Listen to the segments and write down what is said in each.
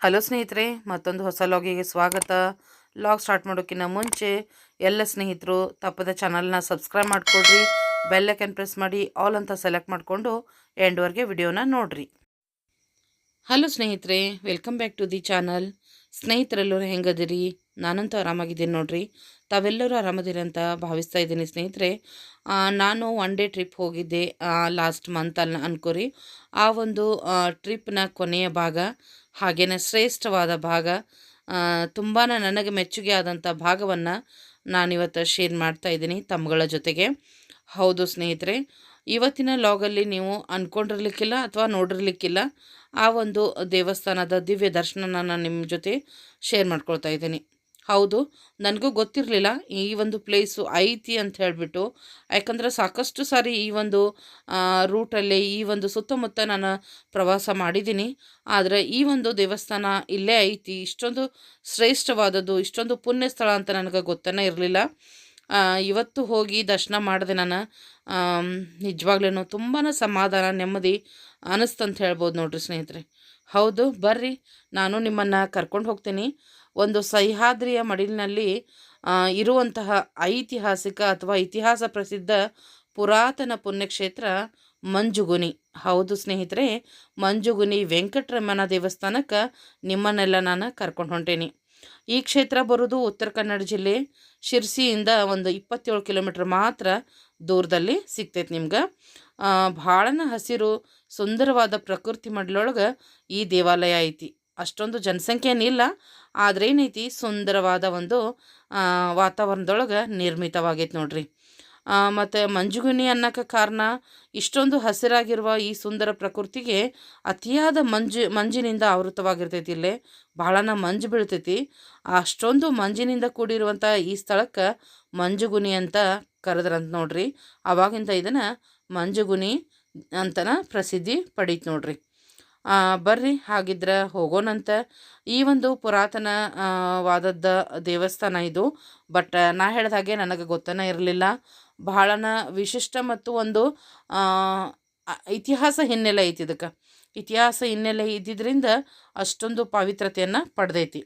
Hello ಸ್ನೇಹಿತರೆ, ಮತ್ತೊಂದು ಹೊಸ ಲಾಗಿಗೆ ಸ್ವಾಗತ. ಲಾಗ್ ಸ್ಟಾರ್ಟ್ ಮಾಡೋಕ್ಕಿಂತ ಮುಂಚೆ ಎಲ್ಲ ಸ್ನೇಹಿತರು ತಪ್ಪದ ಚಾನಲ್ನ ಸಬ್ಸ್ಕ್ರೈಬ್ ಮಾಡಿಕೊಡ್ರಿ, ಬೆಲ್ ಐಕನ್ ಪ್ರೆಸ್ ಮಾಡಿ ಆಲ್ ಅಂತ ಸೆಲೆಕ್ಟ್ ಮಾಡಿಕೊಂಡು ಎಂಡ್ವರೆಗೆ ವಿಡಿಯೋನ ನೋಡ್ರಿ. ಹಲೋ ಸ್ನೇಹಿತರೆ, welcome back to the channel. ಸ್ನೇಹಿತರೆಲ್ಲರೂ ಹೆಂಗದಿರಿ? ನಾನಂತೂ ಆರಾಮಾಗಿದ್ದೀನಿ ನೋಡ್ರಿ. ತಾವೆಲ್ಲರೂ ಆರಾಮದಿರಿ ಅಂತ ಭಾವಿಸ್ತಾ ಇದ್ದೀನಿ ಸ್ನೇಹಿತರೆ. ನಾನು ಒನ್ ಡೇ ಟ್ರಿಪ್ ಹೋಗಿದ್ದೆ ಲಾಸ್ಟ್ ಮಂತಲ್ಲಿ ಅನ್ಕೋರಿ. ಆ ಒಂದು ಟ್ರಿಪ್ನ ಕೊನೆಯ ಭಾಗ, ಹಾಗೆಯೇ ಶ್ರೇಷ್ಠವಾದ ಭಾಗ, ತುಂಬಾ ನನಗೆ ಮೆಚ್ಚುಗೆ ಆದಂಥ ಭಾಗವನ್ನು ನಾನಿವತ್ತು ಶೇರ್ ಮಾಡ್ತಾ ಇದ್ದೀನಿ ತಮ್ಮಗಳ ಜೊತೆಗೆ. ಹೌದು ಸ್ನೇಹಿತರೆ, ಇವತ್ತಿನ ಲಾಗಲ್ಲಿ ನೀವು ಅಂದ್ಕೊಂಡಿರ್ಲಿಕ್ಕಿಲ್ಲ ಅಥವಾ ನೋಡಿರ್ಲಿಕ್ಕಿಲ್ಲ ಆ ಒಂದು ದೇವಸ್ಥಾನದ ದಿವ್ಯ ದರ್ಶನ ನಾನು ನಿಮ್ಮ ಜೊತೆ ಶೇರ್ ಮಾಡ್ಕೊಳ್ತಾ ಇದ್ದೀನಿ. ಹೌದು, ನನಗೂ ಗೊತ್ತಿರಲಿಲ್ಲ ಈ ಒಂದು ಪ್ಲೇಸು ಐತಿ ಅಂತ ಹೇಳಿಬಿಟ್ಟು. ಯಾಕಂದರೆ ಸಾಕಷ್ಟು ಸಾರಿ ಈ ಒಂದು ರೂಟಲ್ಲಿ ಈ ಒಂದು ಸುತ್ತಮುತ್ತ ನಾನು ಪ್ರವಾಸ ಮಾಡಿದ್ದೀನಿ. ಆದರೆ ಈ ಒಂದು ದೇವಸ್ಥಾನ ಇಲ್ಲೇ ಐತಿ, ಇಷ್ಟೊಂದು ಶ್ರೇಷ್ಠವಾದದ್ದು, ಇಷ್ಟೊಂದು ಪುಣ್ಯ ಸ್ಥಳ ಅಂತ ನನಗೆ ಗೊತ್ತನೇ ಇರಲಿಲ್ಲ. ಇವತ್ತು ಹೋಗಿ ದರ್ಶನ ಮಾಡಿದೆ ನಾನು. ನಿಜವಾಗ್ಲೂ ತುಂಬಾ ಸಮಾಧಾನ, ನೆಮ್ಮದಿ ಅನ್ನಿಸ್ತಂತ ಹೇಳ್ಬೋದು ನೋಡ್ರಿ ಸ್ನೇಹಿತರೆ. ಹೌದು, ಬರ್ರಿ, ನಾನು ನಿಮ್ಮನ್ನು ಕರ್ಕೊಂಡು ಹೋಗ್ತೀನಿ. ಒಂದು ಸಹ್ಯಾದ್ರಿಯ ಮಡಿಲಿನಲ್ಲಿ ಇರುವಂತಹ ಐತಿಹಾಸಿಕ ಅಥವಾ ಇತಿಹಾಸ ಪ್ರಸಿದ್ಧ ಪುರಾತನ ಪುಣ್ಯಕ್ಷೇತ್ರ ಮಂಜುಗುನಿ. ಹೌದು ಸ್ನೇಹಿತರೆ, ಮಂಜುಗುನಿ ವೆಂಕಟರಮಣ ದೇವಸ್ಥಾನಕ್ಕೆ ನಿಮ್ಮನ್ನೆಲ್ಲ ನಾನು ಕರ್ಕೊಂಡು ಹೊಂಟೇನಿ. ಈ ಕ್ಷೇತ್ರ ಬರೋದು ಉತ್ತರ ಕನ್ನಡ ಜಿಲ್ಲೆ ಶಿರ್ಸಿಯಿಂದ ಒಂದು 27 ಕಿಲೋಮೀಟ್ರ್ ಮಾತ್ರ ದೂರದಲ್ಲಿ ಸಿಗ್ತೈತೆ ನಿಮ್ಗೆ. ಭಾಳನ ಹಸಿರು ಸುಂದರವಾದ ಪ್ರಕೃತಿ ಮಡ್ಲೊಳಗೆ ಈ ದೇವಾಲಯ ಐತಿ. ಅಷ್ಟೊಂದು ಜನಸಂಖ್ಯೆನಿಲ್ಲ, ಆದರೆ ಏನೈತಿ, ಸುಂದರವಾದ ಒಂದು ವಾತಾವರಣದೊಳಗೆ ನಿರ್ಮಿತವಾಗೈತೆ ನೋಡ್ರಿ. ಮತ್ತು ಮಂಜುಗುನಿ ಅನ್ನೋಕ್ಕೆ ಕಾರಣ ಇಷ್ಟೊಂದು ಹಸಿರಾಗಿರುವ ಈ ಸುಂದರ ಪ್ರಕೃತಿಗೆ ಅತಿಯಾದ ಮಂಜಿನಿಂದ ಆವೃತವಾಗಿರ್ತೈತಿ. ಇಲ್ಲೇ ಭಾಳನ ಮಂಜು ಬೀಳ್ತೈತಿ. ಅಷ್ಟೊಂದು ಮಂಜಿನಿಂದ ಕೂಡಿರುವಂಥ ಈ ಸ್ಥಳಕ್ಕೆ ಮಂಜುಗುನಿ ಅಂತ ಕರೆದ್ರಂತ ನೋಡ್ರಿ. ಆವಾಗಿಂದ ಇದನ್ನು ಮಂಜುಗುನಿ ಅಂತನ ಪ್ರಸಿದ್ಧಿ ಪಡೀತು ನೋಡ್ರಿ. ಬರ್ರಿ, ಹಾಗಿದ್ರೆ ಹೋಗೋಣಂತ. ಈ ಒಂದು ಪುರಾತನ ವಾದದ ದೇವಸ್ಥಾನ ಇದು. ಬಟ್ ನಾ ಹೇಳಿದ ಹಾಗೆ ನನಗೆ ಗೊತ್ತನೇ ಇರಲಿಲ್ಲ. ಬಹಳನ ವಿಶಿಷ್ಟ ಮತ್ತು ಒಂದು ಇತಿಹಾಸ ಹಿನ್ನೆಲೆ ಐತಿ. ಇದಕ್ಕೆ ಇತಿಹಾಸ ಹಿನ್ನೆಲೆ ಇದ್ದಿದ್ದರಿಂದ ಅಷ್ಟೊಂದು ಪವಿತ್ರತೆಯನ್ನು ಪಡೆದೈತಿ.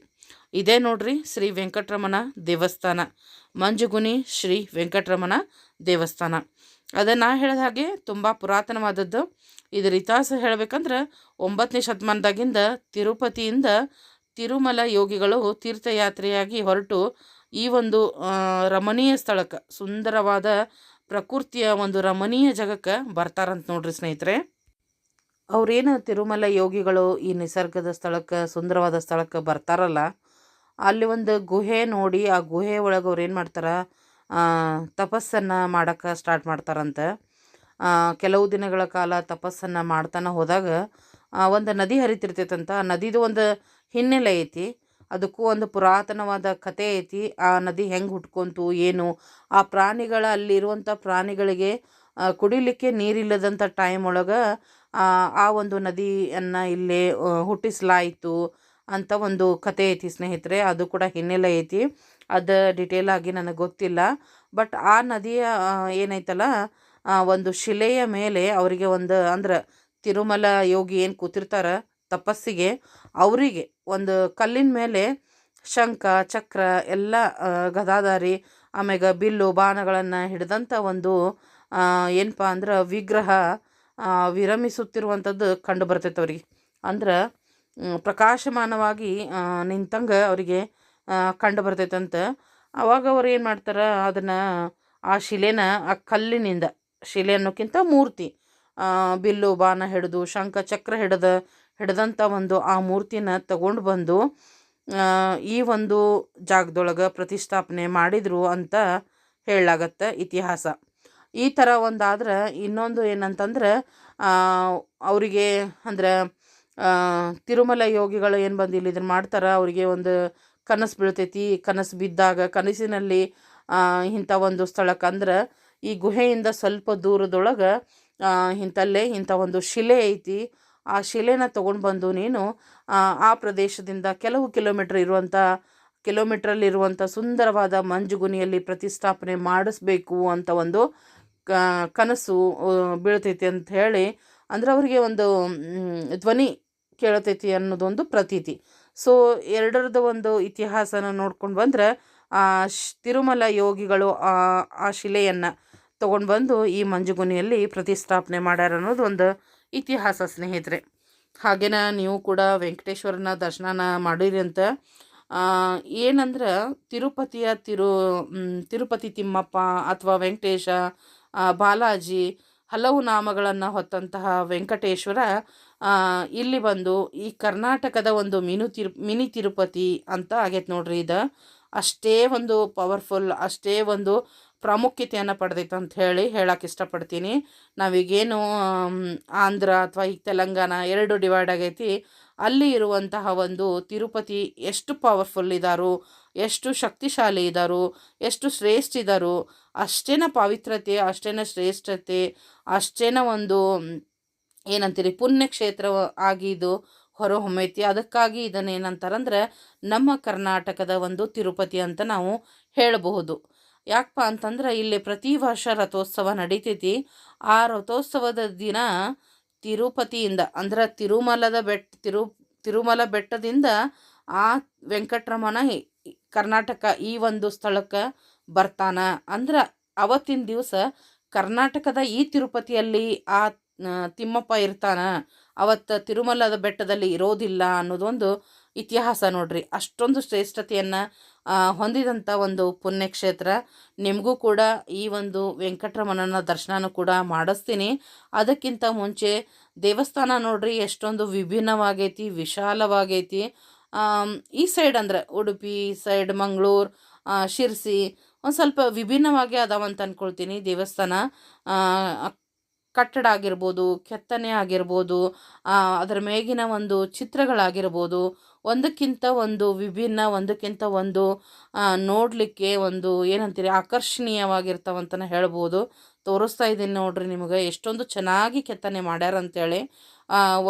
ಇದೇ ನೋಡ್ರಿ ಶ್ರೀ ವೆಂಕಟರಮಣ ದೇವಸ್ಥಾನ, ಮಂಜುಗುನಿ ಶ್ರೀ ವೆಂಕಟರಮಣ ದೇವಸ್ಥಾನ. ಅದನ್ನು ನಾ ಹೇಳಿದ ಹಾಗೆ ತುಂಬ ಪುರಾತನವಾದದ್ದು. ಇದರ ಇತಿಹಾಸ ಹೇಳಬೇಕಂದ್ರೆ 9ನೇ ಶತಮಾನದಾಗಿಂದ ತಿರುಪತಿಯಿಂದ ತಿರುಮಲ ಯೋಗಿಗಳು ತೀರ್ಥಯಾತ್ರೆಯಾಗಿ ಹೊರಟು ಈ ಒಂದು ರಮಣೀಯ ಸ್ಥಳಕ್ಕೆ, ಸುಂದರವಾದ ಪ್ರಕೃತಿಯ ಒಂದು ರಮಣೀಯ ಜಾಗಕ್ಕೆ ಬರ್ತಾರಂತ ನೋಡ್ರಿ ಸ್ನೇಹಿತರೆ. ಅವ್ರೇನು ತಿರುಮಲ ಯೋಗಿಗಳು ಈ ನಿಸರ್ಗದ ಸ್ಥಳಕ್ಕೆ, ಸುಂದರವಾದ ಸ್ಥಳಕ್ಕೆ ಬರ್ತಾರಲ್ಲ, ಅಲ್ಲಿ ಒಂದು ಗುಹೆ ನೋಡಿ ಆ ಗುಹೆ ಒಳಗೆ ಅವ್ರು ಏನು ಮಾಡ್ತಾರೆ, ತಪಸ್ಸನ್ನು ಮಾಡೋಕ್ಕೆ ಸ್ಟಾರ್ಟ್ ಮಾಡ್ತಾರಂತೆ. ಕೆಲವು ದಿನಗಳ ಕಾಲ ತಪಸ್ಸನ್ನು ಮಾಡ್ತಾನೆ ಹೋದಾಗ ಒಂದು ನದಿ ಹರಿತಿರ್ತೈತಂತ. ಆ ನದಿದು ಒಂದು ಹಿನ್ನೆಲೆ ಐತಿ, ಅದಕ್ಕೂ ಒಂದು ಪುರಾತನವಾದ ಕತೆ ಐತಿ. ಆ ನದಿ ಹೆಂಗೆ ಹುಟ್ಕೊಂತು ಏನು, ಆ ಪ್ರಾಣಿಗಳ ಅಲ್ಲಿರುವಂಥ ಪ್ರಾಣಿಗಳಿಗೆ ಕುಡಿಲಿಕ್ಕೆ ನೀರಿಲ್ಲದಂಥ ಟೈಮ್ ಒಳಗೆ ಆ ಒಂದು ನದಿಯನ್ನು ಇಲ್ಲೇ ಹುಟ್ಟಿಸಲಾಯಿತು ಅಂತ ಒಂದು ಕತೆ ಐತಿ ಸ್ನೇಹಿತರೆ. ಅದು ಕೂಡ ಹಿನ್ನೆಲೆ ಐತಿ. ಅದು ಡಿಟೇಲ್ ಆಗಿ ನನಗೆ ಗೊತ್ತಿಲ್ಲ. ಬಟ್ ಆ ನದಿಯ ಏನೈತಲ್ಲ, ಒಂದು ಶಿಲೆಯ ಮೇಲೆ ಅವರಿಗೆ ಒಂದು, ಅಂದ್ರೆ ತಿರುಮಲ ಯೋಗಿ ಏನು ಕೂತಿರ್ತಾರ ತಪಸ್ಸಿಗೆ, ಅವರಿಗೆ ಒಂದು ಕಲ್ಲಿನ ಮೇಲೆ ಶಂಖ ಚಕ್ರ ಎಲ್ಲ, ಗದಾಧಾರಿ, ಆಮ್ಯಾಗ ಬಿಲ್ಲು ಬಾಣಗಳನ್ನು ಹಿಡಿದಂಥ ಒಂದು ಏನಪ್ಪ ಅಂದ್ರೆ ವಿಗ್ರಹ ವಿರಮಿಸುತ್ತಿರುವಂಥದ್ದು ಕಂಡು ಬರ್ತೈತೆ ಅವ್ರಿಗೆ. ಅಂದ್ರೆ ಪ್ರಕಾಶಮಾನವಾಗಿ ನಿಂತಂಗೆ ಅವರಿಗೆ ಕಂಡು ಬರ್ತೈತಂತೆ. ಅವಾಗ ಅವ್ರು ಏನು ಮಾಡ್ತಾರೆ, ಅದನ್ನು ಆ ಶಿಲೆನ, ಆ ಕಲ್ಲಿನಿಂದ, ಶಿಲೆ ಅನ್ನೋಕ್ಕಿಂತ ಮೂರ್ತಿ, ಬಿಲ್ಲು ಬಾಣ ಹಿಡಿದು ಶಂಖ ಚಕ್ರ ಹಿಡಿದಂಥ ಒಂದು ಆ ಮೂರ್ತಿನ ತಗೊಂಡು ಬಂದು ಈ ಒಂದು ಜಾಗದೊಳಗೆ ಪ್ರತಿಷ್ಠಾಪನೆ ಮಾಡಿದರು ಅಂತ ಹೇಳಲಾಗತ್ತೆ ಇತಿಹಾಸ. ಈ ಥರ ಒಂದಾದ್ರೆ ಇನ್ನೊಂದು ಏನಂತಂದ್ರೆ, ಅವರಿಗೆ ಅಂದ್ರೆ ತಿರುಮಲ ಯೋಗಿಗಳು ಏನು ಬಂದು ಇಲ್ಲಿ ಇದನ್ನು ಮಾಡ್ತಾರೆ, ಅವರಿಗೆ ಒಂದು ಕನಸು ಬೀಳ್ತೈತಿ. ಕನಸು ಬಿದ್ದಾಗ ಕನಸಿನಲ್ಲಿ ಇಂಥ ಒಂದು ಸ್ಥಳಕ್ಕೆ, ಅಂದ್ರೆ ಈ ಗುಹೆಯಿಂದ ಸ್ವಲ್ಪ ದೂರದೊಳಗೆ ಇಂಥಲ್ಲೇ ಇಂಥ ಒಂದು ಶಿಲೆ ಐತಿ. ಆ ಶಿಲೆನ ತೊಗೊಂಡು ಬಂದು ನೀನು ಆ ಪ್ರದೇಶದಿಂದ ಕೆಲವು ಕಿಲೋಮೀಟ್ರಲ್ಲಿರುವಂಥ ಸುಂದರವಾದ ಮಂಜುಗುನಿಯಲ್ಲಿ ಪ್ರತಿಷ್ಠಾಪನೆ ಮಾಡಿಸ್ಬೇಕು ಅಂತ ಒಂದು ಕನಸು ಬೀಳ್ತೈತಿ ಅಂತ ಹೇಳಿ, ಅಂದ್ರೆ ಅವರಿಗೆ ಒಂದು ಧ್ವನಿ ಕೇಳ್ತೈತಿ ಅನ್ನೋದೊಂದು ಪ್ರತೀತಿ. ಸೊ ಎರಡರದ್ದು ಒಂದು ಇತಿಹಾಸನ ನೋಡ್ಕೊಂಡು ಬಂದರೆ ತಿರುಮಲ ಯೋಗಿಗಳು ಆ ಶಿಲೆಯನ್ನು ತೊಗೊಂಡು ಬಂದು ಈ ಮಂಜುಗುಣಿಯಲ್ಲಿ ಪ್ರತಿಷ್ಠಾಪನೆ ಮಾಡ್ಯಾರ ಅನ್ನೋದು ಒಂದು ಇತಿಹಾಸ ಸ್ನೇಹಿತರೆ. ಹಾಗೇನ ನೀವು ಕೂಡ ವೆಂಕಟೇಶ್ವರನ ದರ್ಶನನ ಮಾಡಿರಿ ಅಂತ. ಏನಂದ್ರೆ ತಿರುಪತಿ ತಿಮ್ಮಪ್ಪ ಅಥವಾ ವೆಂಕಟೇಶ, ಬಾಲಾಜಿ ಹಲವು ನಾಮಗಳನ್ನು ಹೊತ್ತಂತಹ ವೆಂಕಟೇಶ್ವರ ಇಲ್ಲಿ ಬಂದು ಈ ಕರ್ನಾಟಕದ ಒಂದು ಮಿನಿ ತಿರುಪತಿ ಅಂತ ಆಗೈತೆ ನೋಡ್ರಿ. ಇದು ಅಷ್ಟೇ ಒಂದು ಪವರ್ಫುಲ್, ಅಷ್ಟೇ ಒಂದು ಪ್ರಾಮುಖ್ಯತೆಯನ್ನು ಪಡೆದೈತೆ ಅಂತ ಹೇಳಕ್ಕೆ ಇಷ್ಟಪಡ್ತೀನಿ. ನಾವೀಗೇನು ಆಂಧ್ರ ಅಥವಾ ಈಗ ತೆಲಂಗಾಣ ಎರಡು ಡಿವೈಡ್ ಆಗೈತಿ, ಅಲ್ಲಿ ಇರುವಂತಹ ಒಂದು ತಿರುಪತಿ ಎಷ್ಟು ಪವರ್ಫುಲ್ ಇದ್ದಾರೋ, ಎಷ್ಟು ಶಕ್ತಿಶಾಲಿ ಇದ್ದಾರೋ, ಎಷ್ಟು ಶ್ರೇಷ್ಠ ಇದ್ದಾರೋ, ಅಷ್ಟೇನ ಪವಿತ್ರತೆ, ಅಷ್ಟೇನ ಶ್ರೇಷ್ಠತೆ, ಅಷ್ಟೇನ ಒಂದು ಏನಂತೀರಿ ಪುಣ್ಯಕ್ಷೇತ್ರ ಆಗಿದ್ದು ಹೊರಹೊಮ್ಮೈತಿ. ಅದಕ್ಕಾಗಿ ಇದನ್ನೇನಂತಾರಂದ್ರೆ ನಮ್ಮ ಕರ್ನಾಟಕದ ಒಂದು ತಿರುಪತಿ ಅಂತ ನಾವು ಹೇಳಬಹುದು. ಯಾಕಪ್ಪ ಅಂತಂದ್ರೆ ಇಲ್ಲಿ ಪ್ರತಿ ವರ್ಷ ರಥೋತ್ಸವ ನಡೀತೈತಿ. ಆ ರಥೋತ್ಸವದ ದಿನ ತಿರುಪತಿಯಿಂದ ಅಂದ್ರೆ ತಿರುಮಲ ಬೆಟ್ಟದಿಂದ ಆ ವೆಂಕಟರಮಣ ಕರ್ನಾಟಕ ಈ ಒಂದು ಸ್ಥಳಕ್ಕೆ ಬರ್ತಾನ. ಅಂದ್ರೆ ಅವತ್ತಿನ ದಿವಸ ಕರ್ನಾಟಕದ ಈ ತಿರುಪತಿಯಲ್ಲಿ ಆ ತಿಮ್ಮಪ್ಪ ಇರ್ತಾನ, ಅವತ್ತು ತಿರುಮಲದ ಬೆಟ್ಟದಲ್ಲಿ ಇರೋದಿಲ್ಲ ಅನ್ನೋದೊಂದು ಇತಿಹಾಸ ನೋಡ್ರಿ. ಅಷ್ಟೊಂದು ಶ್ರೇಷ್ಠತೆಯನ್ನು ಹೊಂದಿದಂಥ ಒಂದು ಪುಣ್ಯಕ್ಷೇತ್ರ. ನಿಮಗೂ ಕೂಡ ಈ ಒಂದು ವೆಂಕಟರಮಣನ ದರ್ಶನ ಕೂಡ ಮಾಡಿಸ್ತೀನಿ. ಅದಕ್ಕಿಂತ ಮುಂಚೆ ದೇವಸ್ಥಾನ ನೋಡ್ರಿ ಎಷ್ಟೊಂದು ವಿಭಿನ್ನವಾಗೈತಿ, ವಿಶಾಲವಾಗೈತಿ. ಈ ಸೈಡ್ ಅಂದರೆ ಉಡುಪಿ ಸೈಡ್, ಮಂಗಳೂರು, ಶಿರ್ಸಿ ಒಂದು ಸ್ವಲ್ಪ ವಿಭಿನ್ನವಾಗಿ ಅದಾವಂತ ಅಂದ್ಕೊಳ್ತೀನಿ. ದೇವಸ್ಥಾನ ಕಟ್ಟಡ ಆಗಿರ್ಬೋದು, ಕೆತ್ತನೆ ಆಗಿರ್ಬೋದು, ಅದರ ಮೇಗಿನ ಒಂದು ಚಿತ್ರಗಳಾಗಿರ್ಬೋದು, ಒಂದಕ್ಕಿಂತ ಒಂದು ವಿಭಿನ್ನ, ಒಂದಕ್ಕಿಂತ ಒಂದು ನೋಡಲಿಕ್ಕೆ ಒಂದು ಏನಂತೀರಿ ಆಕರ್ಷಣೀಯವಾಗಿರ್ತಾವಂತಲೇ ಹೇಳ್ಬೋದು. ತೋರಿಸ್ತಾ ಇದ್ದೀನಿ ನೋಡ್ರಿ ನಿಮಗೆ ಎಷ್ಟೊಂದು ಚೆನ್ನಾಗಿ ಕೆತ್ತನೆ ಮಾಡ್ಯಾರ ಅಂತೇಳಿ.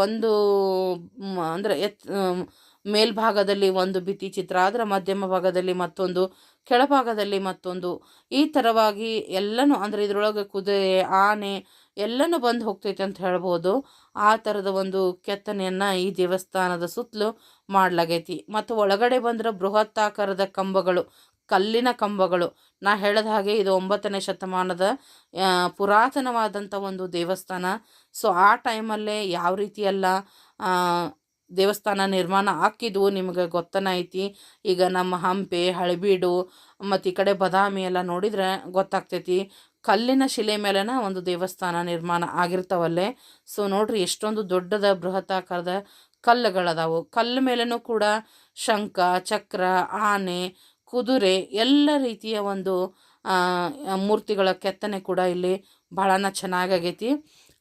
ಒಂದು ಅಂದರೆ ಮೇಲ್ಭಾಗದಲ್ಲಿ ಒಂದು ಭಿತ್ತಿ ಚಿತ್ರ, ಅದರ ಮಧ್ಯಮ ಭಾಗದಲ್ಲಿ ಮತ್ತೊಂದು, ಕೆಳಭಾಗದಲ್ಲಿ ಮತ್ತೊಂದು, ಈ ಥರವಾಗಿ ಎಲ್ಲನೂ ಅಂದರೆ ಇದರೊಳಗೆ ಕುದುರೆ, ಆನೆ ಎಲ್ಲನೂ ಬಂದು ಹೋಗ್ತೈತೆ ಅಂತ ಹೇಳ್ಬೋದು. ಆ ಥರದ ಒಂದು ಕೆತ್ತನೆಯನ್ನು ಈ ದೇವಸ್ಥಾನದ ಸುತ್ತಲೂ ಮಾಡಲಾಗೈತಿ. ಮತ್ತು ಒಳಗಡೆ ಬಂದರೆ ಬೃಹತ್ತಾಕಾರದ ಕಂಬಗಳು, ಕಲ್ಲಿನ ಕಂಬಗಳು. ನಾ ಹೇಳಿದ ಹಾಗೆ ಇದು 9ನೇ ಶತಮಾನದ ಪುರಾತನವಾದಂಥ ಒಂದು ದೇವಸ್ಥಾನ. ಸೊ ಆ ಟೈಮಲ್ಲೇ ಯಾವ ರೀತಿಯೆಲ್ಲ ದೇವಸ್ಥಾನ ನಿರ್ಮಾಣ ಹಾಕಿದ್ವು ನಿಮಗೆ ಗೊತ್ತನ ಐತಿ. ಈಗ ನಮ್ಮ ಹಂಪೆ, ಹಳೆಬೀಡು ಮತ್ತು ಈ ಕಡೆ ಬದಾಮಿ ಎಲ್ಲ ನೋಡಿದರೆ ಗೊತ್ತಾಗ್ತೈತಿ ಕಲ್ಲಿನ ಶಿಲೆ ಮೇಲೆನ ಒಂದು ದೇವಸ್ಥಾನ ನಿರ್ಮಾಣ ಆಗಿರ್ತಾವಲ್ಲೇ. ಸೊ ನೋಡ್ರಿ ಎಷ್ಟೊಂದು ದೊಡ್ಡದ ಬೃಹತ್ತಾಕಾರದ ಕಲ್ಲುಗಳದಾವು. ಕಲ್ಲು ಮೇಲೂ ಕೂಡ ಶಂಖ, ಚಕ್ರ, ಆನೆ, ಕುದುರೆ ಎಲ್ಲ ರೀತಿಯ ಒಂದು ಮೂರ್ತಿಗಳ ಕೆತ್ತನೆ ಕೂಡ ಇಲ್ಲಿ ಭಾಳನ ಚೆನ್ನಾಗೈತಿ.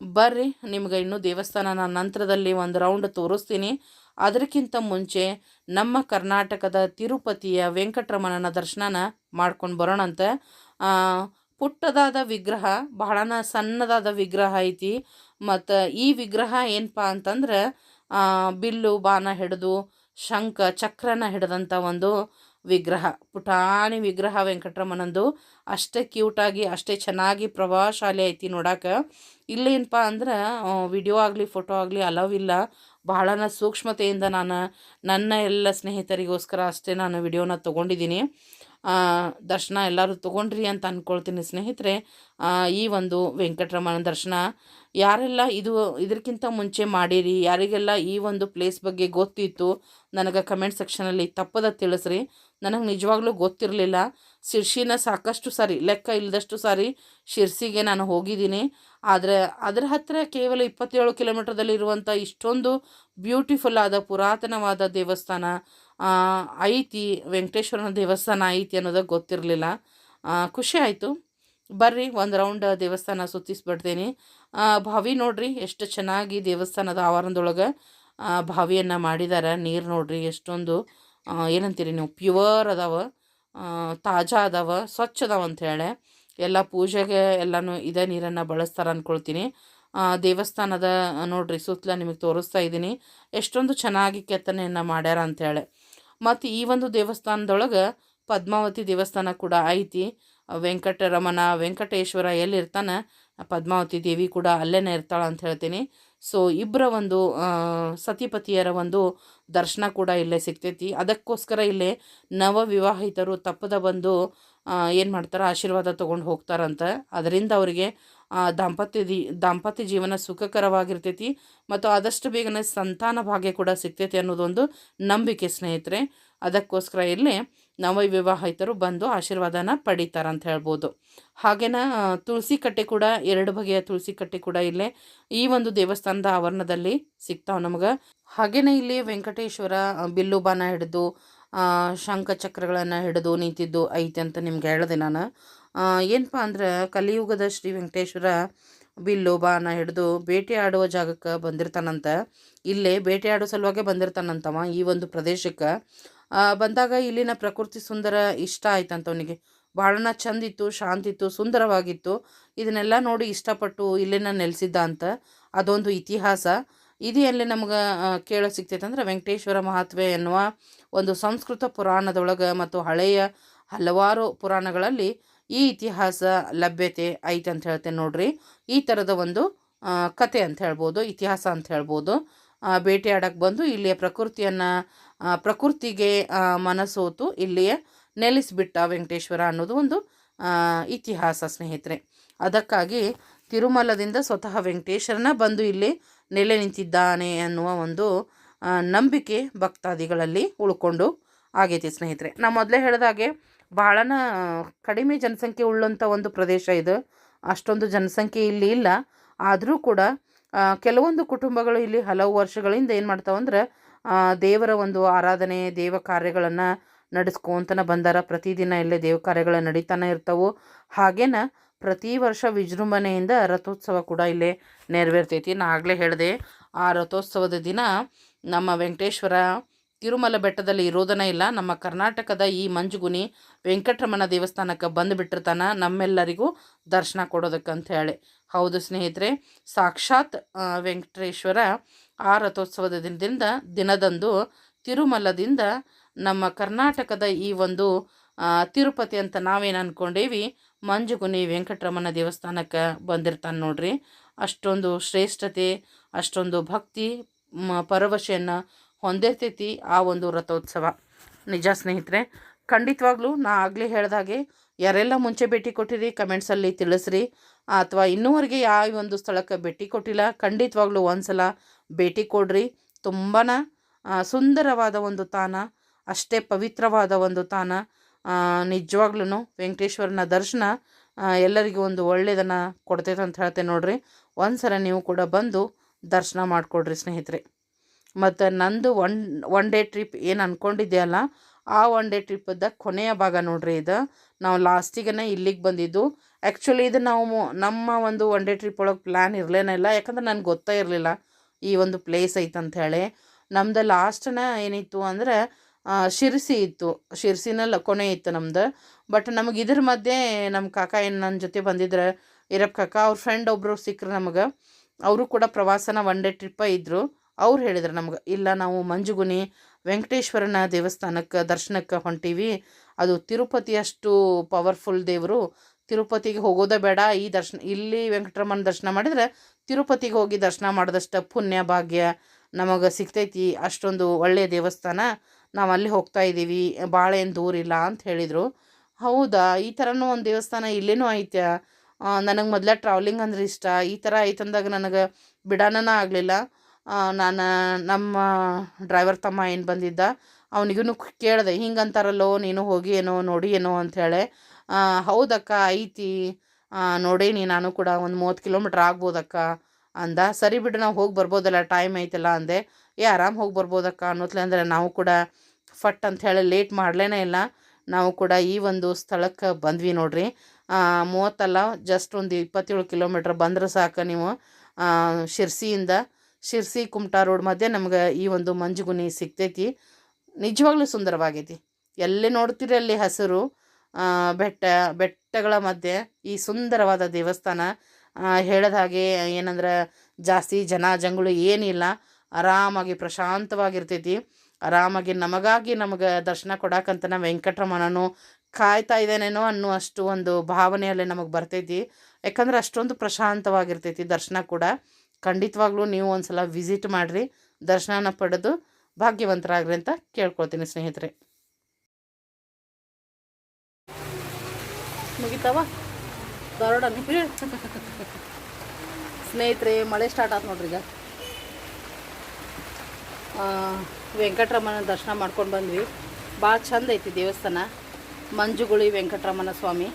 ಬರ್ರಿ ನಿಮ್ಗೆ ಇನ್ನೂ ದೇವಸ್ಥಾನ ನಾನು ನಂತರದಲ್ಲಿ ಒಂದು ರೌಂಡ್ ತೋರಿಸ್ತೀನಿ. ಅದಕ್ಕಿಂತ ಮುಂಚೆ ನಮ್ಮ ಕರ್ನಾಟಕದ ತಿರುಪತಿಯ ವೆಂಕಟರಮಣನ ದರ್ಶನ ಮಾಡ್ಕೊಂಡು ಬರೋಣಂತೆ. ಪುಟ್ಟದಾದ ವಿಗ್ರಹ, ಬಹಳನ ಸಣ್ಣದಾದ ವಿಗ್ರಹ ಐತಿ. ಮತ್ತು ಈ ವಿಗ್ರಹ ಏನಪ್ಪ ಅಂತಂದ್ರೆ ಬಿಲ್ಲು ಬಾಣ ಹಿಡಿದು ಶಂಖ ಚಕ್ರನ ಹಿಡಿದಂಥ ಒಂದು ವಿಗ್ರಹ, ಪುಟಾಣಿ ವಿಗ್ರಹ ವೆಂಕಟರಮಣಂದು. ಅಷ್ಟೇ ಕ್ಯೂಟಾಗಿ, ಅಷ್ಟೇ ಚೆನ್ನಾಗಿ ಪ್ರಭಾವಶಾಲಿ ಐತಿ ನೋಡೋಕೆ. ಇಲ್ಲೇನಪ್ಪ ಅಂದ್ರೆ ವಿಡಿಯೋ ಆಗಲಿ ಫೋಟೋ ಆಗಲಿ ಅಲವ್ ಇಲ್ಲ. ಬಹಳನ ಸೂಕ್ಷ್ಮತೆಯಿಂದ ನಾನು ನನ್ನ ಎಲ್ಲ ಸ್ನೇಹಿತರಿಗೋಸ್ಕರ ಅಷ್ಟೇ ನಾನು ವಿಡಿಯೋನ ತೊಗೊಂಡಿದ್ದೀನಿ. ದರ್ಶನ ಎಲ್ಲರೂ ತೊಗೊಂಡ್ರಿ ಅಂತ ಅಂದ್ಕೊಳ್ತೀನಿ ಸ್ನೇಹಿತರೆ. ಈ ಒಂದು ವೆಂಕಟರಮಣ ದರ್ಶನ ಯಾರೆಲ್ಲ ಇದಕ್ಕಿಂತ ಮುಂಚೆ ಮಾಡಿರಿ, ಯಾರಿಗೆಲ್ಲ ಈ ಒಂದು ಪ್ಲೇಸ್ ಬಗ್ಗೆ ಗೊತ್ತಿತ್ತು ನನಗೆ ಕಮೆಂಟ್ ಸೆಕ್ಷನಲ್ಲಿ ತಪ್ಪದ ತಿಳಿಸ್ರಿ. ನನಗೆ ನಿಜವಾಗ್ಲೂ ಗೊತ್ತಿರಲಿಲ್ಲ. ಶಿರ್ಸಿನ ಸಾಕಷ್ಟು ಸಾರಿ, ಲೆಕ್ಕ ಇಲ್ಲದಷ್ಟು ಸಾರಿ ಶಿರ್ಸಿಗೆ ನಾನು ಹೋಗಿದ್ದೀನಿ. ಆದರೆ ಅದರ ಹತ್ತಿರ ಕೇವಲ 27 ಕಿಲೋಮೀಟರ್ದಲ್ಲಿರುವಂಥ ಇಷ್ಟೊಂದು ಬ್ಯೂಟಿಫುಲ್ ಆದ ಪುರಾತನವಾದ ದೇವಸ್ಥಾನ ಐತಿ, ವೆಂಕಟೇಶ್ವರನ ದೇವಸ್ಥಾನ ಐತಿ ಅನ್ನೋದು ಗೊತ್ತಿರಲಿಲ್ಲ. ಖುಷಿ ಆಯಿತು. ಬರ್ರಿ ಒಂದು ರೌಂಡ್ ದೇವಸ್ಥಾನ ಸುತ್ತಿಸ್ಬಿಡ್ತೀನಿ. ಬಾವಿ ನೋಡ್ರಿ ಎಷ್ಟು ಚೆನ್ನಾಗಿ ದೇವಸ್ಥಾನದ ಆವರಣದೊಳಗೆ ಬಾವಿಯನ್ನು ಮಾಡಿದ್ದಾರೆ. ನೀರು ನೋಡ್ರಿ ಎಷ್ಟೊಂದು ಏನಂತೀರಿ ನೀವು, ಪ್ಯೂವರ್ ಅದಾವ, ತಾಜಾ ಅದಾವ, ಸ್ವಚ್ಛ ಅದಾವ ಅಂಥೇಳಿ. ಎಲ್ಲ ಪೂಜೆಗೆ ಎಲ್ಲನೂ ಇದೇ ನೀರನ್ನು ಬಳಸ್ತಾರೆ ಅಂದ್ಕೊಳ್ತೀನಿ. ದೇವಸ್ಥಾನದ ನೋಡ್ರಿ ಸುತ್ತಲ ನಿಮಗೆ ತೋರಿಸ್ತಾ ಇದ್ದೀನಿ ಎಷ್ಟೊಂದು ಚೆನ್ನಾಗಿ ಕೆತ್ತನೆಯನ್ನು ಮಾಡ್ಯಾರ ಅಂಥೇಳಿ. ಮತ್ತು ಈ ಒಂದು ದೇವಸ್ಥಾನದೊಳಗೆ ಪದ್ಮಾವತಿ ದೇವಸ್ಥಾನ ಕೂಡ ಐತಿ. ವೆಂಕಟೇಶ್ವರ ಎಲ್ಲಿರ್ತಾನೆ ಪದ್ಮಾವತಿ ದೇವಿ ಕೂಡ ಅಲ್ಲೇ ಇರ್ತಾಳೆ ಅಂತ ಹೇಳ್ತೀನಿ. ಸೊ ಇಬ್ಬರ ಒಂದು ಸತಿಪತಿಯರ ಒಂದು ದರ್ಶನ ಕೂಡ ಇಲ್ಲೇ ಸಿಗ್ತೈತಿ. ಅದಕ್ಕೋಸ್ಕರ ಇಲ್ಲೇ ನವ ವಿವಾಹಿತರು ತಪ್ಪದ ಬಂದು ಏನು ಮಾಡ್ತಾರೆ, ಆಶೀರ್ವಾದ ತೊಗೊಂಡು ಹೋಗ್ತಾರಂತ. ಅದರಿಂದ ಅವರಿಗೆ ದಾಂಪತ್ಯ ಜೀವನ ಸುಖಕರವಾಗಿರ್ತೈತಿ ಮತ್ತು ಆದಷ್ಟು ಬೇಗನೆ ಸಂತಾನ ಭಾಗ್ಯ ಕೂಡ ಸಿಗ್ತೈತಿ ಅನ್ನೋದೊಂದು ನಂಬಿಕೆ ಸ್ನೇಹಿತರೆ. ಅದಕ್ಕೋಸ್ಕರ ಇಲ್ಲಿ ನವವಿವಾಹಿತರು ಬಂದು ಆಶೀರ್ವಾದನ ಪಡಿತಾರಂತ ಹೇಳ್ಬೋದು. ಹಾಗೇನ ತುಳಸಿ ಕಟ್ಟೆ ಕೂಡ 2 ಬಗೆಯ ತುಳಸಿ ಕಟ್ಟೆ ಕೂಡ ಇಲ್ಲೇ ಈ ಒಂದು ದೇವಸ್ಥಾನದ ಆವರಣದಲ್ಲಿ ಸಿಗ್ತಾವೆ ನಮಗೆ. ಹಾಗೇನೆ ಇಲ್ಲಿ ವೆಂಕಟೇಶ್ವರ ಬಿಲ್ಲುಬಾನ ಹಿಡಿದು ಶಂಖಚಕ್ರಗಳನ್ನು ಹಿಡಿದು ನಿಂತಿದ್ದು ಐತೆ ಅಂತ ನಿಮ್ಗೆ ಹೇಳಿದೆ ನಾನು. ಏನಪ್ಪ ಅಂದ್ರೆ ಕಲಿಯುಗದ ಶ್ರೀ ವೆಂಕಟೇಶ್ವರ ಬಿಲ್ಲು ಬಾನ ಹಿಡಿದು ಬೇಟೆಯಾಡುವ ಜಾಗಕ್ಕೆ ಬಂದಿರ್ತಾನಂತ. ಇಲ್ಲೇ ಬೇಟೆಯಾಡೋ ಸಲುವಾಗೆ ಬಂದಿರ್ತಾನಂತವ ಈ ಒಂದು ಪ್ರದೇಶಕ್ಕೆ. ಬಂದಾಗ ಇಲ್ಲಿನ ಪ್ರಕೃತಿ ಸುಂದರ ಇಷ್ಟ ಆಯ್ತಂತ ಅವನಿಗೆ. ಭಾಳನ ಚಂದಿತ್ತು, ಶಾಂತಿತ್ತು, ಸುಂದರವಾಗಿತ್ತು. ಇದನ್ನೆಲ್ಲ ನೋಡಿ ಇಷ್ಟಪಟ್ಟು ಇಲ್ಲಿನ ನೆಲೆಸಿದ್ದ ಅಂತ ಅದೊಂದು ಇತಿಹಾಸ. ಇದು ಎಲ್ಲಿ ನಮ್ಗೆ ಕೇಳೋ ಸಿಗ್ತೈತೆ ಅಂದ್ರೆ ವೆಂಕಟೇಶ್ವರ ಮಹಾತ್ಮೆ ಎನ್ನುವ ಒಂದು ಸಂಸ್ಕೃತ ಪುರಾಣದೊಳಗೆ ಮತ್ತು ಹಳೆಯ ಹಲವಾರು ಪುರಾಣಗಳಲ್ಲಿ ಈ ಇತಿಹಾಸ ಲಭ್ಯತೆ ಐತೆ ಅಂತ ಹೇಳ್ತೇನೆ ನೋಡ್ರಿ. ಈ ಥರದ ಒಂದು ಕತೆ ಅಂತ ಹೇಳ್ಬೋದು, ಇತಿಹಾಸ ಅಂತ ಹೇಳ್ಬೋದು. ಬೇಟೆಯಾಡಕ್ಕೆ ಬಂದು ಇಲ್ಲಿಯ ಪ್ರಕೃತಿಗೆ ಮನಸೋತು ಇಲ್ಲಿಯೇ ನೆಲೆಸಿಬಿಟ್ಟ ವೆಂಕಟೇಶ್ವರ ಅನ್ನೋದು ಒಂದು ಇತಿಹಾಸ ಸ್ನೇಹಿತರೆ. ಅದಕ್ಕಾಗಿ ತಿರುಮಲದಿಂದ ಸ್ವತಃ ವೆಂಕಟೇಶ್ವರನ ಬಂದು ಇಲ್ಲಿ ನೆಲೆ ನಿಂತಿದ್ದಾನೆ ಅನ್ನುವ ಒಂದು ನಂಬಿಕೆ ಭಕ್ತಾದಿಗಳಲ್ಲಿ ಉಳ್ಕೊಂಡು ಆಗೈತಿ ಸ್ನೇಹಿತರೆ. ನಾ ಮೊದಲೇ ಹೇಳಿದಾಗೆ ಭಾಳನ ಕಡಿಮೆ ಜನಸಂಖ್ಯೆ ಉಳ್ಳಂಥ ಒಂದು ಪ್ರದೇಶ ಇದು. ಅಷ್ಟೊಂದು ಜನಸಂಖ್ಯೆ ಇಲ್ಲಿ ಇಲ್ಲ. ಆದರೂ ಕೂಡ ಕೆಲವೊಂದು ಕುಟುಂಬಗಳು ಇಲ್ಲಿ ಹಲವು ವರ್ಷಗಳಿಂದ ಏನು ಮಾಡ್ತಾವಂದ್ರೆ ದೇವರ ಒಂದು ಆರಾಧನೆ, ದೇವ ಕಾರ್ಯಗಳನ್ನು ನಡೆಸ್ಕೊಂತನ ಬಂದಾರ. ಪ್ರತಿದಿನ ಇಲ್ಲೇ ದೇವ ಕಾರ್ಯಗಳು ನಡೀತಾನೆ ಇರ್ತಾವೆ. ಹಾಗೇನ ಪ್ರತಿ ವರ್ಷ ವಿಜೃಂಭಣೆಯಿಂದ ರಥೋತ್ಸವ ಕೂಡ ಇಲ್ಲೇ ನೆರವೇರ್ತೈತಿ. ನಾ ಆಗಲೇ ಹೇಳಿದೆ, ಆ ರಥೋತ್ಸವದ ದಿನ ನಮ್ಮ ವೆಂಕಟೇಶ್ವರ ತಿರುಮಲ ಬೆಟ್ಟದಲ್ಲಿ ಇರೋದನೇ ಇಲ್ಲ, ನಮ್ಮ ಕರ್ನಾಟಕದ ಈ ಮಂಜುಗುನಿ ವೆಂಕಟರಮಣ ದೇವಸ್ಥಾನಕ್ಕೆ ಬಂದುಬಿಟ್ಟಿರ್ತಾನೆ ನಮ್ಮೆಲ್ಲರಿಗೂ ದರ್ಶನ ಕೊಡೋದಕ್ಕಂತ ಹೇಳಿ. ಹೌದು ಸ್ನೇಹಿತರೆ, ಸಾಕ್ಷಾತ್ ವೆಂಕಟೇಶ್ವರ ಆ ರಥೋತ್ಸವದ ದಿನದಂದು ತಿರುಮಲದಿಂದ ನಮ್ಮ ಕರ್ನಾಟಕದ ಈ ಒಂದು ತಿರುಪತಿ ಅಂತ ನಾವೇನು ಅಂದ್ಕೊಂಡೇವಿ, ಮಂಜುಗುನಿ ವೆಂಕಟರಮಣ ದೇವಸ್ಥಾನಕ್ಕೆ ಬಂದಿರ್ತಾನೆ ನೋಡ್ರಿ. ಅಷ್ಟೊಂದು ಶ್ರೇಷ್ಠತೆ, ಅಷ್ಟೊಂದು ಭಕ್ತಿ ಪರವಶೆಯನ್ನು ಹೊಂದಿರ್ತೈತಿ ಆ ಒಂದು ರಥೋತ್ಸವ. ನಿಜ ಸ್ನೇಹಿತರೆ, ಖಂಡಿತವಾಗ್ಲೂ ನಾ ಆಗಲೇ ಹೇಳ್ದಾಗೆ ಯಾರೆಲ್ಲ ಮುಂಚೆ ಭೇಟಿ ಕೊಟ್ಟಿರಿ ಕಮೆಂಟ್ಸಲ್ಲಿ ತಿಳಿಸ್ರಿ. ಅಥವಾ ಇನ್ನೂವರೆಗೆ ಯಾವ ಒಂದು ಸ್ಥಳಕ್ಕೆ ಭೇಟಿ ಕೊಟ್ಟಿಲ್ಲ, ಖಂಡಿತವಾಗ್ಲೂ ಒಂದ್ಸಲ ಭೇಟಿ ಕೊಡ್ರಿ. ತುಂಬಾ ಸುಂದರವಾದ ಒಂದು ತಾಣ, ಅಷ್ಟೇ ಪವಿತ್ರವಾದ ಒಂದು ತಾಣ. ನಿಜವಾಗ್ಲೂ ವೆಂಕಟೇಶ್ವರನ ದರ್ಶನ ಎಲ್ಲರಿಗೂ ಒಂದು ಒಳ್ಳೆಯದನ್ನು ಕೊಡ್ತೈತೆ ಅಂತ ಹೇಳ್ತೇನೆ ನೋಡ್ರಿ. ಒಂದ್ಸಲ ನೀವು ಕೂಡ ಬಂದು ದರ್ಶನ ಮಾಡಿಕೊಡ್ರಿ ಸ್ನೇಹಿತರೆ. ಮತ್ತು ನಂದು ಒನ್ ಡೇ ಟ್ರಿಪ್ ಏನು ಅಂದ್ಕೊಂಡಿದ್ದೆ ಅಲ್ಲ, ಆ ಒನ್ ಡೇ ಟ್ರಿಪ್ಪದ ಕೊನೆಯ ಭಾಗ ನೋಡ್ರಿ ಇದು. ನಾವು ಲಾಸ್ಟಿಗೆ ಇಲ್ಲಿಗೆ ಬಂದಿದ್ದು. ಆ್ಯಕ್ಚುಲಿ ಇದು ನಾವು ನಮ್ಮ ಒಂದು ಒನ್ ಡೇ ಟ್ರಿಪ್ ಒಳಗೆ ಪ್ಲ್ಯಾನ್ ಇರಲೇನೇ ಇಲ್ಲ, ಯಾಕಂದ್ರೆ ನನಗೆ ಗೊತ್ತೇ ಇರಲಿಲ್ಲ ಈ ಒಂದು ಪ್ಲೇಸ್ ಐತಂತ ಹೇಳಿ. ನಮ್ದು ಲಾಸ್ಟನ ಏನಿತ್ತು ಅಂದರೆ ಶಿರ್ಸಿ ಇತ್ತು, ಶಿರ್ಸಿನಲ್ಲಿ ಕೊನೆ ಇತ್ತು ನಮ್ದು. ಬಟ್ ನಮಗೆ ಇದ್ರ ಮಧ್ಯೆ ನಮ್ಮ ಕಾಕ ಏನು ನನ್ನ ಜೊತೆ ಬಂದಿದ್ರೆ ಇರಪ್ಪ ಕಾಕ, ಅವ್ರ ಫ್ರೆಂಡ್ ಒಬ್ಬರು ಸಿಕ್ಕರು ನಮಗೆ. ಅವರು ಕೂಡ ಪ್ರವಾಸನ ಒನ್ ಡೇ ಟ್ರಿಪ್ಪ ಇದ್ದರು. ಅವ್ರು ಹೇಳಿದ್ರು ನಮ್ಗೆ, ಇಲ್ಲ ನಾವು ಮಂಜುಗುನಿ ವೆಂಕಟೇಶ್ವರನ ದೇವಸ್ಥಾನಕ್ಕೆ ದರ್ಶನಕ್ಕೆ ಹೊಂಟೀವಿ, ಅದು ತಿರುಪತಿಯಷ್ಟು ಪವರ್ಫುಲ್ ದೇವರು, ತಿರುಪತಿಗೆ ಹೋಗೋದೇ ಬೇಡ, ಈ ಇಲ್ಲಿ ವೆಂಕಟರಮಣ ದರ್ಶನ ಮಾಡಿದರೆ ತಿರುಪತಿಗೆ ಹೋಗಿ ದರ್ಶನ ಮಾಡಿದಷ್ಟು ಪುಣ್ಯ ಭಾಗ್ಯ ನಮಗೆ ಸಿಗ್ತೈತಿ, ಅಷ್ಟೊಂದು ಒಳ್ಳೆಯ ದೇವಸ್ಥಾನ, ನಾವು ಅಲ್ಲಿ ಹೋಗ್ತಾ ಇದ್ದೀವಿ, ಭಾಳ ಏನು ದೂರ ಇಲ್ಲ ಅಂತ ಹೇಳಿದರು. ಹೌದಾ, ಈ ಥರನೂ ಒಂದು ದೇವಸ್ಥಾನ ಇಲ್ಲೇನೂ ಐತೆ. ನನಗೆ ಮೊದಲೇ ಟ್ರಾವೆಲಿಂಗ್ ಅಂದ್ರೆ ಇಷ್ಟ. ಈ ಥರ ಐತಂದಾಗ ನನಗೆ ಬಿಡಾನ ಆಗಲಿಲ್ಲ. ನಾನು ನಮ್ಮ ಡ್ರೈವರ್ ತಮ್ಮ ಏನು ಬಂದಿದ್ದ ಅವನಿಗೂ ಕೇಳಿದೆ, ಹಿಂಗಂತಾರಲ್ಲೋ ನೀನು ಹೋಗಿ ಏನೋ ನೋಡಿ ಏನೋ ಅಂಥೇಳಿ. ಹೌದಕ್ಕ ಐತಿ, ನೋಡೇನಿ, ನಾನು ಕೂಡ ಒಂದು 30 ಕಿಲೋಮೀಟ್ರ್ ಆಗ್ಬೋದಕ್ಕ ಅಂದ. ಸರಿ ಬಿಡು, ನಾವು ಹೋಗಿ ಬರ್ಬೋದಲ್ಲ, ಟೈಮ್ ಐತಲ್ಲ ಅಂದೆ. ಆರಾಮ್ ಹೋಗಿ ಬರ್ಬೋದಕ್ಕ ಅನ್ನೋತ್ಲೆ ಅಂದರೆ ನಾವು ಕೂಡ ಫಟ್ ಅಂಥೇಳಿ ಲೇಟ್ ಮಾಡಲೇನೇ ಇಲ್ಲ. ನಾವು ಕೂಡ ಈ ಒಂದು ಸ್ಥಳಕ್ಕೆ ಬಂದ್ವಿ ನೋಡ್ರಿ. 30 ಅಲ್ಲ, ಜಸ್ಟ್ ಒಂದು 27 ಕಿಲೋಮೀಟ್ರ್ ಬಂದ್ರೆ ಸಾಕು ನೀವು. ಶಿರ್ಸಿ ಕುಮಟಾ ರೋಡ್ ಮಧ್ಯೆ ನಮ್ಗೆ ಈ ಒಂದು ಮಂಜುಗುನಿ ಸಿಗ್ತೈತಿ. ನಿಜವಾಗ್ಲೂ ಸುಂದರವಾಗೈತಿ. ಎಲ್ಲಿ ನೋಡ್ತೀರಿ ಅಲ್ಲಿ ಹಸಿರು, ಬೆಟ್ಟಗಳ ಮಧ್ಯೆ ಈ ಸುಂದರವಾದ ದೇವಸ್ಥಾನ. ಹೇಳಿದ ಹಾಗೆ ಏನಂದ್ರೆ ಜಾಸ್ತಿ ಜಂಗುಳಿ ಏನಿಲ್ಲ, ಆರಾಮಾಗಿ ಪ್ರಶಾಂತವಾಗಿರ್ತೈತಿ. ಆರಾಮಾಗಿ ನಮಗೆ ದರ್ಶನ ಕೊಡಕ್ಕಂತ ವೆಂಕಟರಮಣನು ಕಾಯ್ತಾ ಇದ್ದೇನೇನೋ ಅನ್ನೋ ಅಷ್ಟು ಒಂದು ಭಾವನೆಯಲ್ಲೇ ನಮಗೆ ಬರ್ತೈತಿ. ಯಾಕಂದ್ರೆ ಅಷ್ಟೊಂದು ಪ್ರಶಾಂತವಾಗಿರ್ತೈತಿ ದರ್ಶನ ಕೂಡ. ಖಂಡಿತವಾಗ್ಲೂ ನೀವು ಒಂದು ಸಲ ವಿಸಿಟ್ ಮಾಡಿರಿ, ದರ್ಶನನ ಪಡೆದು ಭಾಗ್ಯವಂತರಾಗ್ರಿ ಅಂತ ಕೇಳ್ಕೊಳ್ತೀನಿ ಸ್ನೇಹಿತರೆ. ಮುಗಿತಾವ ಧಾರವಾಡ ಸ್ನೇಹಿತರೆ, ಮಳೆ ಸ್ಟಾರ್ಟ್ ಆಯ್ತು ನೋಡ್ರಿ. ಈಗ ವೆಂಕಟರಮಣ ದರ್ಶನ ಮಾಡ್ಕೊಂಡು ಬಂದ್ವಿ. ಭಾಳ ಚಂದ ಐತಿ ದೇವಸ್ಥಾನ. ಮಂಜುಗುಳಿ ವೆಂಕಟರಮಣ ಸ್ವಾಮಿ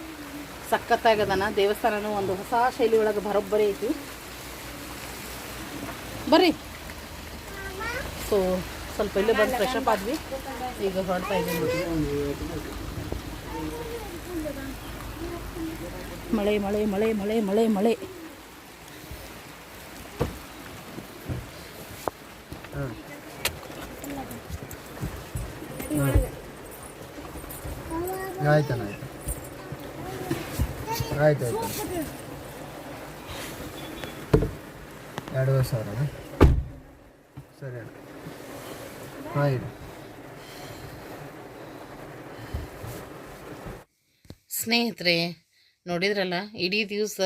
ಸಖತ್ತಾಗದನ. ದೇವಸ್ಥಾನನೂ ಒಂದು ಹೊಸ ಶೈಲಿ ಒಳಗೆ ಬರೋಬ್ಬರಿ ಐತಿ. ಬರ್ರಿ. ಸೊ ಸ್ವಲ್ಪ ಇಲ್ಲೇ ಬಂದು ಫ್ರೆಶ್ ಅಪ್ ಆದ್ವಿ. ಈಗ ಹೊರಡ್ತಾ ಇದ್ದೀವಿ. ಮಳೆ ಮಳೆ ಮಳೆ ಮಳೆ ಮಳೆ ಮಳೆ. ಆಯ್ತು 2,000 ಸರಿ ಆಯ್ತು. ಸ್ನೇಹಿತರೆ ನೋಡಿದ್ರಲ್ಲ, ಇಡೀ ದಿವಸ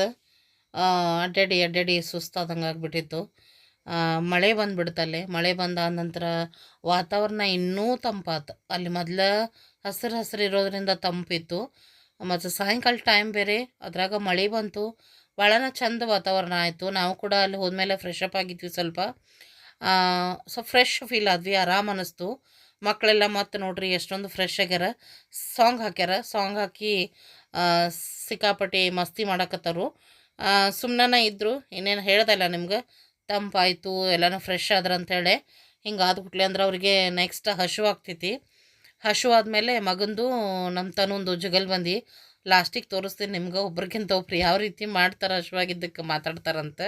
ಅಡ್ಡಾಡಿ ಸುಸ್ತಾದಂಗೆ ಆಗಿಬಿಟ್ಟಿತ್ತು. ಮಳೆ ಬಂದುಬಿಡ್ತಲ್ಲೇ. ಮಳೆ ಬಂದಾದ ನಂತರ ವಾತಾವರಣ ಇನ್ನೂ ತಂಪಾತು. ಅಲ್ಲಿ ಮೊದಲು ಹಸಿರು ಇರೋದ್ರಿಂದ ತಂಪಿತ್ತು. ಮತ್ತು ಸಾಯಂಕಾಲ ಟೈಮ್ ಬೇರೆ, ಅದ್ರಾಗ ಮಳೆ ಬಂತು. ಭಾಳನ ಚಂದ ವಾತಾವರಣ ಆಯಿತು. ನಾವು ಕೂಡ ಅಲ್ಲಿ ಹೋದ್ಮೇಲೆ ಫ್ರೆಶ್ ಅಪ್ ಆಗಿದ್ವಿ. ಸ್ವಲ್ಪ ಫ್ರೆಶ್ ಫೀಲ್ ಆದ್ವಿ, ಆರಾಮ್ ಅನ್ನಿಸ್ತು. ಮಕ್ಕಳೆಲ್ಲ ಮತ್ತು ನೋಡ್ರಿ ಎಷ್ಟೊಂದು ಫ್ರೆಶ್ ಆಗ್ಯಾರ. ಸಾಂಗ್ ಹಾಕಿ ಸಿಕ್ಕಾಪಟ್ಟಿ ಮಸ್ತಿ ಮಾಡಕತ್ತರು. ಸುಮ್ಮನೆ ಇದ್ದರು. ಇನ್ನೇನು ಹೇಳ್ದಲ್ಲ ನಿಮ್ಗೆ, ತಂಪಾಯಿತು, ಎಲ್ಲನೂ ಫ್ರೆಶ್ ಆದ್ರೆ ಅಂಥೇಳಿ. ಹಿಂಗೆ ಆದ್ಬಿಟ್ಲೆ ಅಂದ್ರೆ ಅವ್ರಿಗೆ ನೆಕ್ಸ್ಟ್ ಹಶು ಆಗ್ತೈತಿ. ಹಶು ಆದಮೇಲೆ ಮಗಂದು ನಮ್ಮ ತನ್ನೊಂದು ಜುಗಲ್ಬಂದಿ ಲಾಸ್ಟಿಗೆ ತೋರಿಸ್ತೀನಿ ನಿಮ್ಗೆ. ಒಬ್ರಿಗಿಂತ ಒಬ್ರು ಯಾವ ರೀತಿ ಮಾಡ್ತಾರೆ ಹಶುವಾಗಿದ್ದಕ್ಕೆ ಮಾತಾಡ್ತಾರಂತ.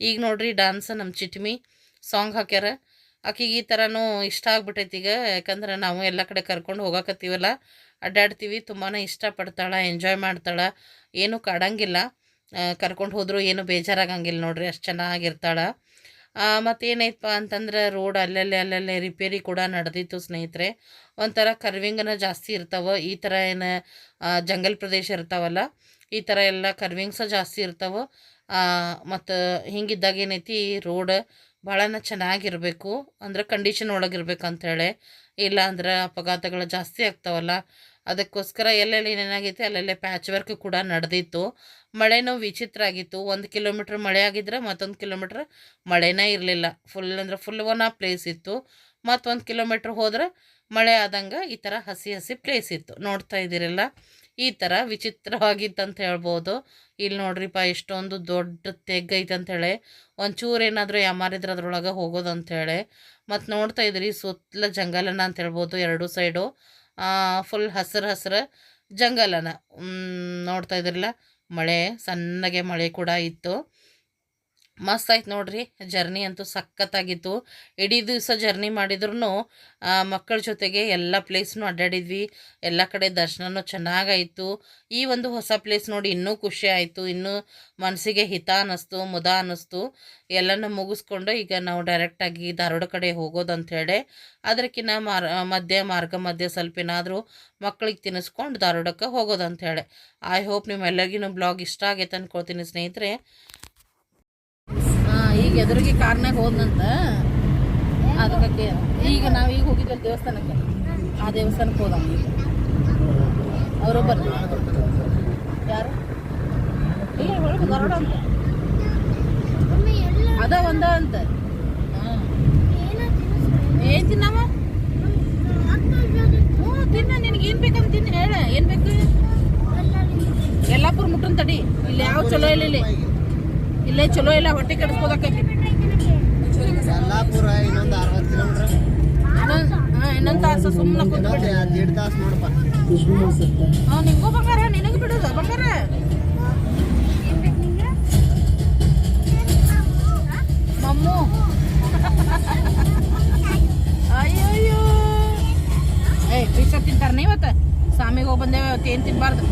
ಈಗ ನೋಡ್ರಿ ಡ್ಯಾನ್ಸ್ ನಮ್ಮ ಚಿಟ್ಮಿ ಸಾಂಗ್ ಹಾಕ್ಯಾರ. ಆಕೆಗೆ ಈ ಥರನೂ ಇಷ್ಟ ಆಗ್ಬಿಟ್ಟೈತಿ ಈಗ. ಯಾಕಂದ್ರೆ ನಾವು ಎಲ್ಲ ಕಡೆ ಕರ್ಕೊಂಡು ಹೋಗಾಕತ್ತೀವಲ್ಲ, ಅಡ್ಡಾಡ್ತೀವಿ. ತುಂಬಾ ಇಷ್ಟಪಡ್ತಾಳೆ, ಎಂಜಾಯ್ ಮಾಡ್ತಾಳೆ, ಏನೂ ಕಾಡಂಗಿಲ್ಲ. ಕರ್ಕೊಂಡು ಹೋದರೂ ಏನೂ ಬೇಜಾರಾಗಂಗಿಲ್ಲ ನೋಡ್ರಿ, ಅಷ್ಟು ಚೆನ್ನಾಗಿರ್ತಾಳೆ. ಮತ್ತೇನೈತಪ್ಪ ಅಂತಂದ್ರೆ ರೋಡ್ ಅಲ್ಲಲ್ಲೇ ರಿಪೇರಿ ಕೂಡ ನಡೆದಿತ್ತು ಸ್ನೇಹಿತರೆ. ಒಂಥರ ಕರ್ವಿಂಗನ ಜಾಸ್ತಿ ಇರ್ತಾವೆ. ಈ ಥರ ಏನು ಜಂಗಲ್ ಪ್ರದೇಶ ಇರ್ತಾವಲ್ಲ, ಈ ಥರ ಎಲ್ಲ ಕರ್ವಿಂಗ್ಸ ಜಾಸ್ತಿ ಇರ್ತಾವೆ. ಮತ್ತು ಹಿಂಗಿದ್ದಾಗ ಏನೈತಿ, ರೋಡ್ ಭಾಳನ ಚೆನ್ನಾಗಿರಬೇಕು, ಅಂದ್ರೆ ಕಂಡೀಷನ್ ಒಳಗಿರ್ಬೇಕು ಅಂಥೇಳಿ. ಇಲ್ಲ ಅಂದ್ರೆ ಅಪಘಾತಗಳು ಜಾಸ್ತಿ ಆಗ್ತಾವಲ್ಲ, ಅದಕ್ಕೋಸ್ಕರ ಎಲ್ಲೆಲ್ಲಿ ಏನಾಗೈತಿ ಅಲ್ಲೆಲ್ಲೇ ಪ್ಯಾಚ್ ವರ್ಕ್ ಕೂಡ ನಡೆದಿತ್ತು. ಮಳೆನೂ ವಿಚಿತ್ರ ಆಗಿತ್ತು. 1 ಕಿಲೋಮೀಟ್ರ್ ಮಳೆ ಆಗಿದ್ರೆ ಮತ್ತೊಂದು ಕಿಲೋಮೀಟ್ರ್ ಮಳೆನೇ ಇರಲಿಲ್ಲ. ಫುಲ್ ಒನ್ ಪ್ಲೇಸ್ ಇತ್ತು. ಮತ್ತು 1 ಕಿಲೋಮೀಟ್ರ್ ಹೋದ್ರೆ ಮಳೆ ಆದಂಗೆ ಈ ಥರ ಹಸಿ ಪ್ಲೇಸ್ ಇತ್ತು. ನೋಡ್ತಾ ಇದ್ದೀರಲ್ಲ, ಈ ಥರ ವಿಚಿತ್ರವಾಗಿತ್ತಂತ ಹೇಳ್ಬೋದು. ಇಲ್ಲಿ ನೋಡ್ರಿಪ್ಪ ಎಷ್ಟೊಂದು ದೊಡ್ಡ ತೆಗ್ಗೈತೆ ಅಂಥೇಳಿ. ಒಂಚೂರು ಏನಾದರೂ ಯಾಮಾರಿದ್ರೆ ಅದ್ರೊಳಗೆ ಹೋಗೋದು ಅಂಥೇಳಿ. ಮತ್ತು ನೋಡ್ತಾ ಇದ್ರಿ ಸುತ್ತಲ ಜಂಗಲನ ಅಂತ ಹೇಳ್ಬೋದು. 2 ಸೈಡು ಫುಲ್ ಹಸಿರು ಜಂಗಲನ ನೋಡ್ತಾ ಇದ್ರಲ್ಲ. ಮಳೆ ಸಣ್ಣಗೆ ಮಳೆ ಕೂಡ ಇತ್ತು. ಮಸ್ತ್ ಆಯ್ತು ನೋಡ್ರಿ. ಜರ್ನಿ ಅಂತೂ ಸಖತ್ತಾಗಿತ್ತು. ಇಡೀ ದಿವಸ ಜರ್ನಿ ಮಾಡಿದ್ರೂ ಮಕ್ಕಳ ಜೊತೆಗೆ ಎಲ್ಲ ಪ್ಲೇಸ್ನೂ ಅಡ್ಡಾಡಿದ್ವಿ. ಎಲ್ಲ ಕಡೆ ದರ್ಶನನೂ ಚೆನ್ನಾಗಾಯಿತು. ಈ ಒಂದು ಹೊಸ ಪ್ಲೇಸ್ ನೋಡಿ ಇನ್ನೂ ಖುಷಿ ಆಯಿತು. ಇನ್ನೂ ಮನಸ್ಸಿಗೆ ಹಿತ ಅನ್ನಿಸ್ತು, ಮುದ ಅನ್ನಿಸ್ತು. ಎಲ್ಲನೂ ಮುಗಿಸ್ಕೊಂಡು ಈಗ ನಾವು ಡೈರೆಕ್ಟಾಗಿ ಧಾರವಾಡ ಕಡೆ ಹೋಗೋದು ಅಂಥೇಳಿ. ಅದಕ್ಕಿಂತ ಮಾರ್ಗ ಸ್ವಲ್ಪ ಏನಾದರೂ ಮಕ್ಕಳಿಗೆ ತಿನ್ನಿಸ್ಕೊಂಡು ಧಾರವಾಡಕ್ಕೆ ಹೋಗೋದು ಅಂಥೇಳಿ. ಐ ಹೋಪ್ ನಿಮ್ಮೆಲ್ಲರಿಗೂ ಬ್ಲಾಗ್ ಇಷ್ಟ ಆಗೈತೆ ಅಂದ್ಕೊಳ್ತೀನಿ ಸ್ನೇಹಿತರೆ. ಈಗ ಎದುರಿಗೆ ಕಾರ್ನಾಗ ಹೋದಂತ ಅದಕ್ಕೆ ಈಗ ನಾವೀಗ ಹೋಗಿದ್ವಿ ದೇವಸ್ಥಾನಕ್ಕೆ. ಆ ದೇವಸ್ಥಾನಕ್ಕೆ ಹೋದ ಅವರು ಬರ್ರಿ. ಯಾರು ಇಲ್ಲ ಒಳಗೆ ಧಾರವಾಡ ಅಂತ ಅದ ಒಂದ ಅಂತ. ಏನ್ ತಿನ್ನವ? ತಿನ್ನ, ನಿನಗೇನು ಬೇಕಂತ ತಿನ್ನ, ಹೇಳ ಏನು ಬೇಕು. ಯಲ್ಲಾಪುರ ಮುಟ್ಟನ್ ತಡಿ. ಇಲ್ಲಿ ಯಾವ ಚಲೋ ಇಲ್ಲ, ಇಲ್ಲೇ ಚಲೋ ಇಲ್ಲ, ಹೊಟ್ಟೆ ಕೆಡಿಸ್ಕೋದಕ್ಕೈತಿ. ಇನ್ನೊಂದು 60 ಕಿಲೋಮೀಟರ್, ಇನ್ನೊಂದು ತಾಸು ಸುಮ್ಮನೆ ಕೂತ್ಬಿಟ್ಟು 1.5 ತಾಸು ನೋಡಪ್ಪ. ನಿಂಗೂ ಬಂಗಾರ, ನಿನಗೆ ಬಿಡುದ ಬಂಗಾರ. ಮಮ್ಮು ಅಯ್ಯಯ್ಯೋ, ಫಿಶ್ ತಿಂತಾರ ಇವತ್ತು. ಸ್ವಾಮಿಗೆ ಹೋಗಿ ಬಂದೇವೆ, ಇವತ್ತು ಏನು ತಿನ್ಬಾರ್ದು.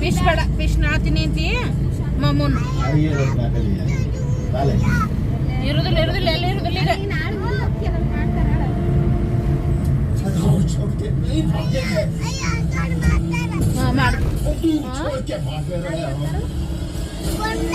ಫಿಶ್ ಬೇಡ, ಫಿಶ್ ನಾ ತಿನ್ನಿ ಮಮ್ಮೂನ್. ಇರುದಿಲ್ಲ ಎಲ್ಲಿ ಇರುದಿಲ್ಲ ಈಗ. ಕೊಂಡ